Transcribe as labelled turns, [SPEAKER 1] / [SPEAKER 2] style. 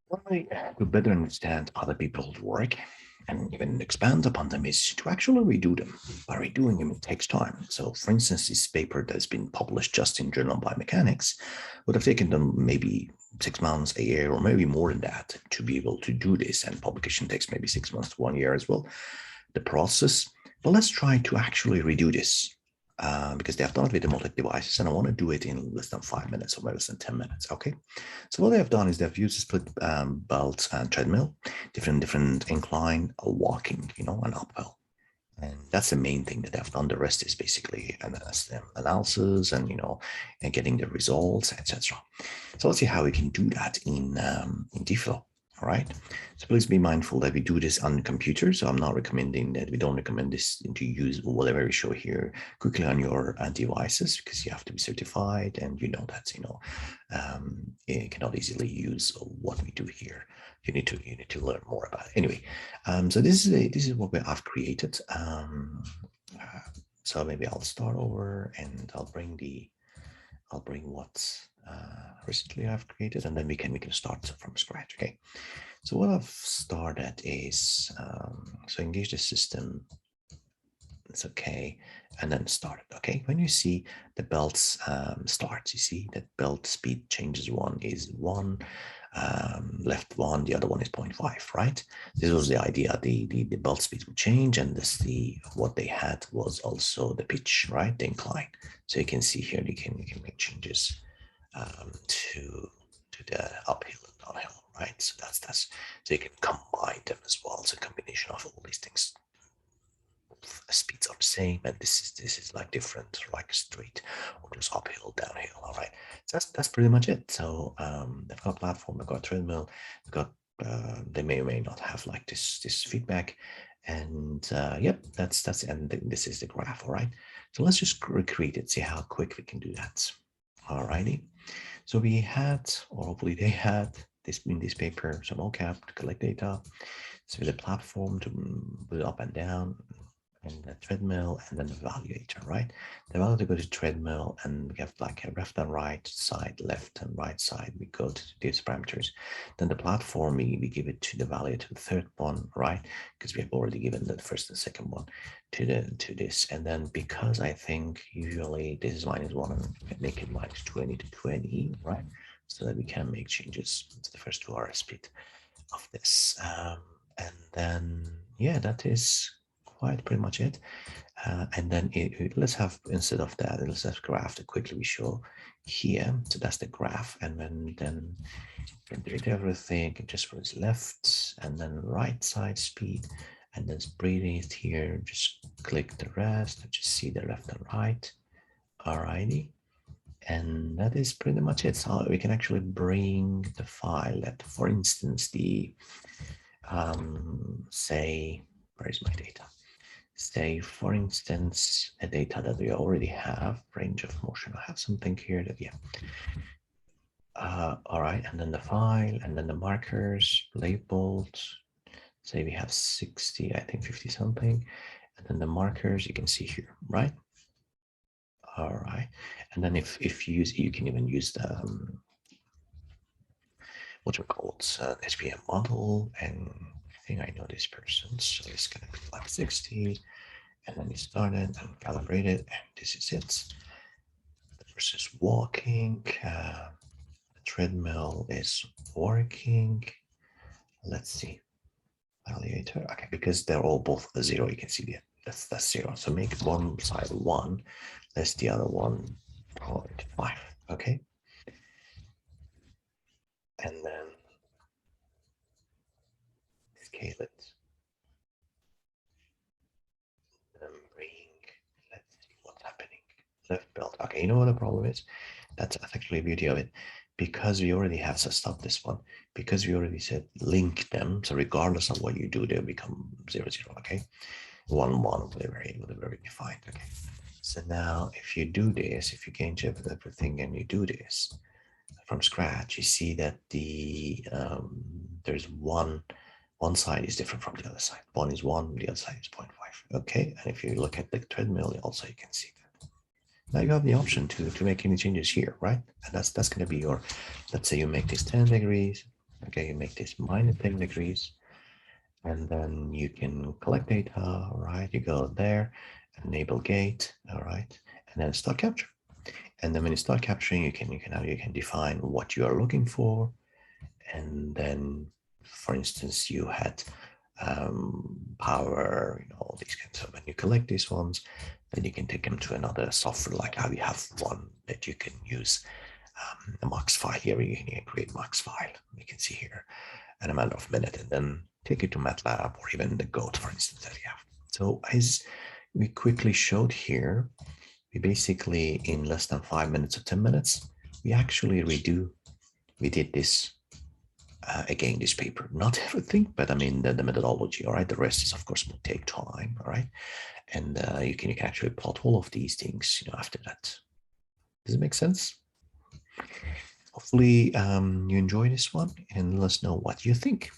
[SPEAKER 1] One way to better understand other people's work and even expand upon them is to actually redo them. By redoing them, it takes time. So, for instance, this paper that's been published just in Journal of Biomechanics would have taken them maybe 6 months, a year, or maybe more than that to be able to do this. And publication takes maybe 6 months to 1 year as well. The process. But let's try to actually redo this because they have done it with the multi devices, and I want to do it in less than 5 minutes or less than 10 minutes. Okay. So what they have done is they've used a split belt and treadmill, different incline, walking, an uphill. And that's the main thing that they've done. The rest is basically analysis and getting the results, etc. So let's see how we can do that in DFlow. All right. So please be mindful that we do this on the computer. So I'm not recommending that we don't recommend this to use whatever we show here quickly on your devices, because you have to be certified, and that you cannot easily use what we do here. You need to learn more about it. Anyway, so this is what I've created. So maybe I'll start over and I'll bring what recently I've created, and then we can start from scratch. Okay. So what I've started is so engage the system. It's okay, and then start it. Okay. When you see the belts starts, you see that belt speed changes. One is 1, left 1, the other one is 0.5, right? This was the idea. The belt speed would change, and what they had was also the pitch, right? The incline. So you can see here you can make changes to the uphill and downhill, right? So that's so you can combine them as well. It's a combination of all these things. Speeds are the same, and this is like different, like straight or just uphill, downhill. All right, so that's pretty much it. So they've got a platform, they've got a treadmill, they've got they may or may not have like this feedback, and yep, that's and this is the graph. All right, so let's just recreate it, see how quick we can do that. All righty. So we had, or hopefully they had, this in this paper, some mocap to collect data. So the platform to put it up and down, and the treadmill, and then the evaluator, right? The evaluator goes to treadmill, and we have like a left and right side, left and right side. We go to these parameters. Then the platform, we give it to the evaluator, the third one, right? Because we have already given the first and second one to this. And then because I think usually this is -1, and we can make it -20 to 20, right? So that we can make changes to the first 2 hours speed of this. And then, yeah, that is quite pretty much it. And then let's have, instead of that, let's have graph that quickly we show here. So that's the graph. And then delete everything, just for its left, and then right side speed, and then breathing it here. Just click the rest and just see the left and right. Alrighty. And that is pretty much it. So we can actually bring the file that, for instance, the say, where is my data? Say, for instance, a data that we already have, range of motion. I have something here that, yeah. All right, and then the file, and then the markers labeled. Say we have 60, I think 50 something. And then the markers you can see here, right? All right, and then if you use, you can even use the what we call it, SPM model, and I think I know this person, so it's gonna be like 60, and then you start it and calibrate it, and this is it. The first is walking, the treadmill is working. Let's see, evaluator, okay, because they're all both 0, you can see that's 0. So make one side 1, let's the other one 0.5, okay? And then scale it. Bring, let's see what's happening. Left belt. Okay, you know what the problem is? That's actually the beauty of it. Because we already have, so stop this one. Because we already said link them, so regardless of what you do, they'll become 0, 0, okay? 1, 1, whatever we defined, okay? So now if you do this, if you change everything and you do this from scratch, you see that there's one side is different from the other side. One is 1, the other side is 0.5. Okay, and if you look at the treadmill, also you can see that. Now you have the option to make any changes here, right? And that's going to be your, let's say you make this 10 degrees, Okay, you make this minus 10 degrees, and then you can collect data, all right? You go there, enable gate, all right, and then start capture. And then when you start capturing, you can define what you are looking for, and then, for instance, you had power, all these kinds of. When you collect these ones, then you can take them to another software, like how we have one that you can use, a mux file here. You can create mux file. You can see here an amount of minute, and then take it to MATLAB or even the Goat, for instance, that we have. So as we quickly showed here, we basically, in less than 5 minutes or 10 minutes, we actually we did this again, this paper, not everything, but I mean the methodology, all right? The rest is, of course, will take time, all right? And you can actually plot all of these things, after that. Does it make sense? Hopefully you enjoy this one, and let us know what you think.